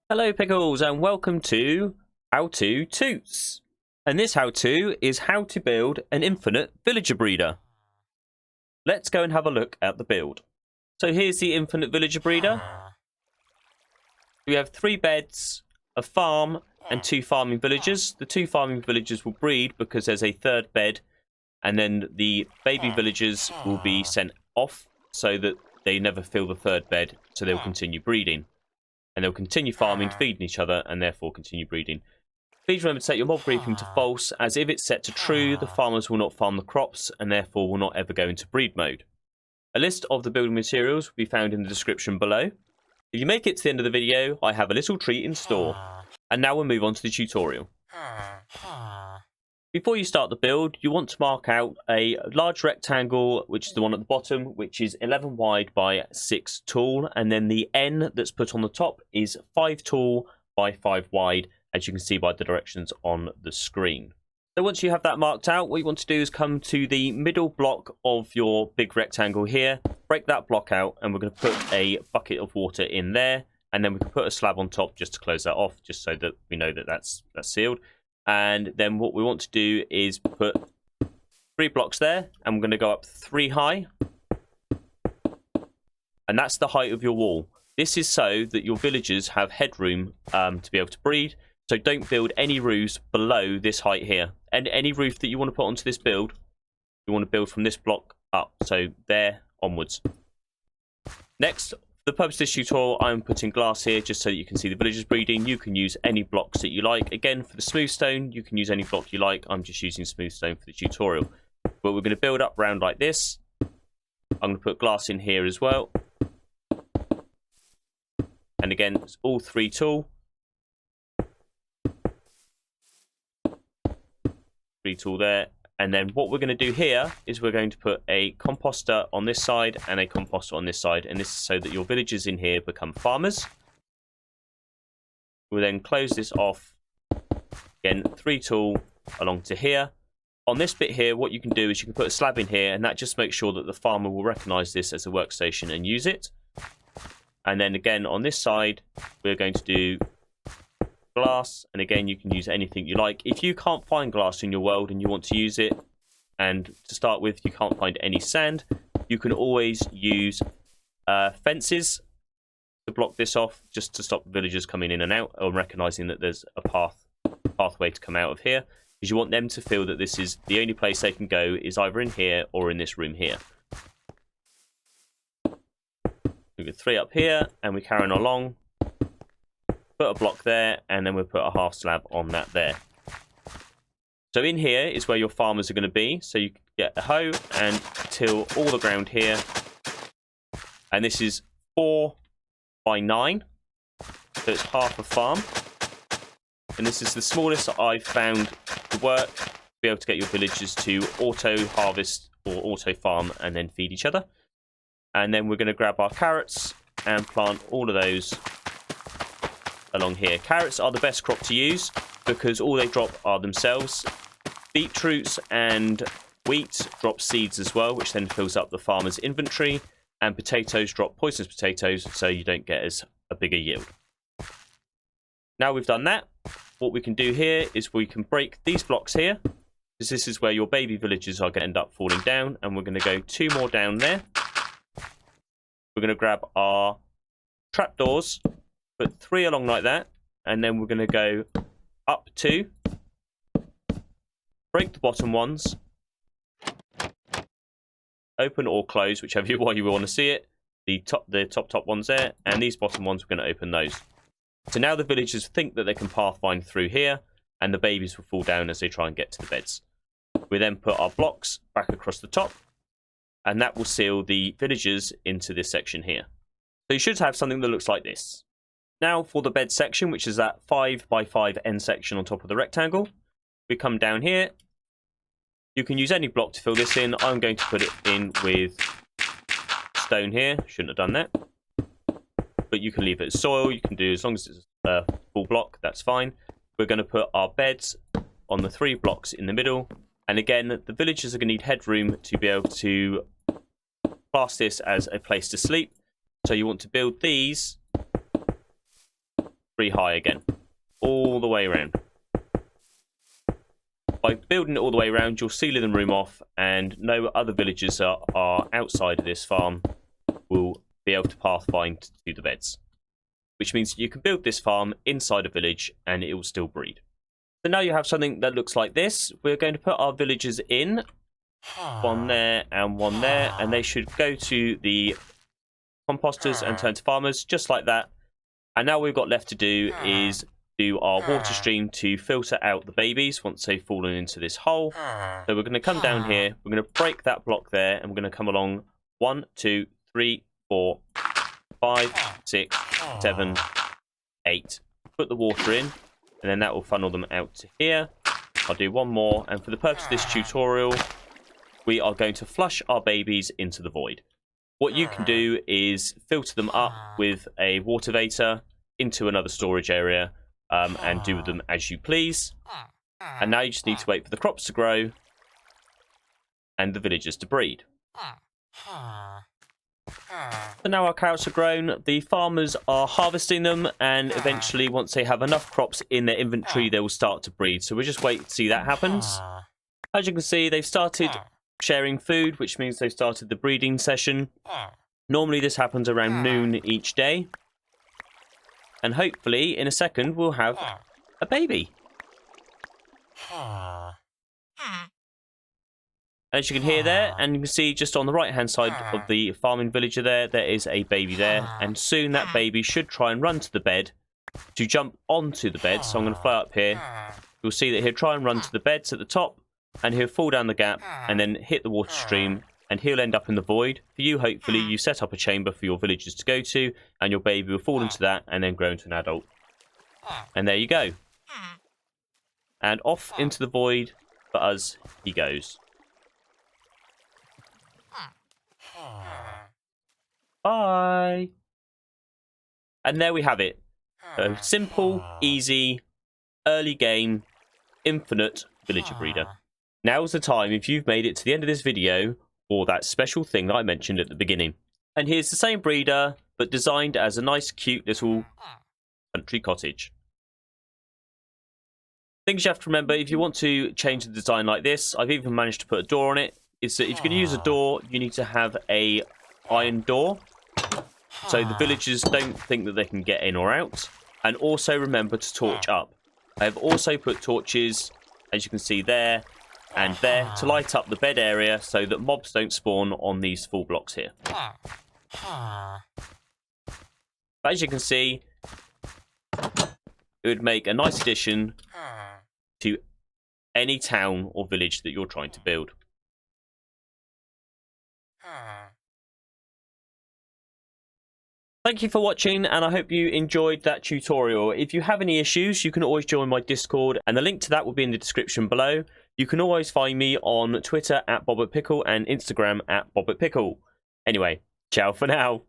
Hello Pickles and welcome to How To Toots. And this how-to is how to build an infinite villager breeder. Let's go and have a look at the build. So here's the infinite villager breeder. We have 3 beds, a farm and 2 farming villagers. The 2 farming villagers will breed because there's a 3rd bed, and then the baby villagers will be sent off so that they never fill the 3rd bed, so they'll continue breeding. And they'll continue farming, feeding each other, and therefore continue breeding. Please remember to set your mob briefing to false, as if it's set to true, the farmers will not farm the crops, and therefore will not ever go into breed mode. A list of the building materials will be found in the description below. If you make it to the end of the video, I have a little treat in store. And now we'll move on to the tutorial. Before you start the build, you want to mark out a large rectangle, which is the one at the bottom, which is 11 wide by 6 tall. And then the N that's put on the top is 5 tall by 5 wide, as you can see by the directions on the screen. So once you have that marked out, what you want to do is come to the middle block of your big rectangle here, break that block out, and we're going to put a bucket of water in there. And then we can put a slab on top just to close that off, just so that we know that that's sealed. And then what we want to do is put 3 blocks there, and we're going to go up 3 high. And that's the height of your wall. This is so that your villagers have headroom to be able to breed. So don't build any roofs below this height here. And any roof that you want to put onto this build, you want to build from this block up. So there onwards. Next, for the purpose of this tutorial, I'm putting glass here just so that you can see the villagers breeding. You can use any blocks that you like. Again, for the smoothstone, you can use any block you like. I'm just using smoothstone for the tutorial. But we're going to build up round like this. I'm going to put glass in here as well. And again, it's all 3 tall. 3 tall there. And then what we're going to do here is we're going to put a composter on this side and a composter on this side. And this is so that your villagers in here become farmers. We'll then close this off. Again, 3 tall along to here. On this bit here, what you can do is you can put a slab in here, and that just makes sure that the farmer will recognize this as a workstation and use it. And then again, on this side, we're going to do glass, and again you can use anything you like. If you can't find glass in your world and you want to use it, and to start with you can't find any sand, you can always use fences to block this off, just to stop villagers coming in and out, or recognizing that there's a pathway to come out of here, because you want them to feel that this is the only place they can go is either in here or in this room here. We get 3 up here, and we carry on along. Put a block there, and then we'll put a half slab on that there. So in here is where your farmers are going to be. So you get a hoe and till all the ground here. And this is 4 by 9. So it's half a farm. And this is the smallest that I've found to work, to be able to get your villagers to auto harvest or auto farm and then feed each other. And then we're going to grab our carrots and plant all of those along here. Carrots are the best crop to use because all they drop are themselves. Beetroots and wheat drop seeds as well, which then fills up the farmer's inventory. And potatoes drop poisonous potatoes, so you don't get as a bigger yield. Now we've done that, what we can do here is we can break these blocks here, because this is where your baby villagers are going to end up falling down, and we're going to go 2 more down there. We're going to grab our trapdoors, put 3 along like that, and then we're going to go up 2, break the bottom ones, open or close, whichever way you want to see it, the top ones there, and these bottom ones, we're going to open those. So now the villagers think that they can pathfind through here, and the babies will fall down as they try and get to the beds. We then put our blocks back across the top, and that will seal the villagers into this section here. So you should have something that looks like this. Now for the bed section, which is that 5 by 5 end section on top of the rectangle. We come down here. You can use any block to fill this in. I'm going to put it in with stone here. Shouldn't have done that. But you can leave it as soil. You can do as long as it's a full block, that's fine. We're going to put our beds on the 3 blocks in the middle. And again, the villagers are going to need headroom to be able to class this as a place to sleep. So you want to build these 3 high again, all the way around. By building it all the way around, you'll seal the room off, and no other villagers are outside of this farm will be able to pathfind to the beds. Which means you can build this farm inside a village and it will still breed. So now you have something that looks like this. We're going to put our villagers in. One there, and they should go to the composters and turn to farmers, just like that. And now all we've got left to do is do our water stream to filter out the babies once they've fallen into this hole. So we're going to come down here, we're going to break that block there, and we're going to come along 1, 2, 3, 4, 5, 6, 7, 8. Put the water in, and then that will funnel them out to here. I'll do one more, and for the purpose of this tutorial, we are going to flush our babies into the void. What you can do is filter them up with a watervator into another storage area, and do with them as you please. And now you just need to wait for the crops to grow and the villagers to breed. So now our carrots are grown, the farmers are harvesting them, and eventually once they have enough crops in their inventory, they will start to breed. So we'll just wait to see that happens. As you can see, they've started sharing food, which means they've started the breeding session. Normally this happens around noon each day. And hopefully, in a second, we'll have a baby. As you can hear there, and you can see just on the right-hand side of the farming villager there, there is a baby there. And soon that baby should try and run to the bed to jump onto the bed. So I'm going to fly up here. You'll see that he'll try and run to the beds at the top, and he'll fall down the gap and then hit the water stream, and he'll end up in the void. For you, hopefully, you set up a chamber for your villagers to go to, and your baby will fall into that and then grow into an adult. And there you go. And off into the void for us he goes. Bye. And there we have it. A simple, easy, early game, infinite villager breeder. Now's the time, if you've made it to the end of this video, for that special thing that I mentioned at the beginning. And here's the same breeder, but designed as a nice, cute little country cottage. Things you have to remember, if you want to change the design like this, I've even managed to put a door on it, is that if you're going to use a door, you need to have a iron door, so the villagers don't think that they can get in or out. And also remember to torch up. I have also put torches, as you can see there, and there to light up the bed area so that mobs don't spawn on these full blocks here. But as you can see, it would make a nice addition to any town or village that you're trying to build. Thank you for watching, and I hope you enjoyed that tutorial. If you have any issues, you can always join my Discord, and the link to that will be in the description below. You can always find me on Twitter @BobberPickle and Instagram @BobberPickle. Anyway, ciao for now.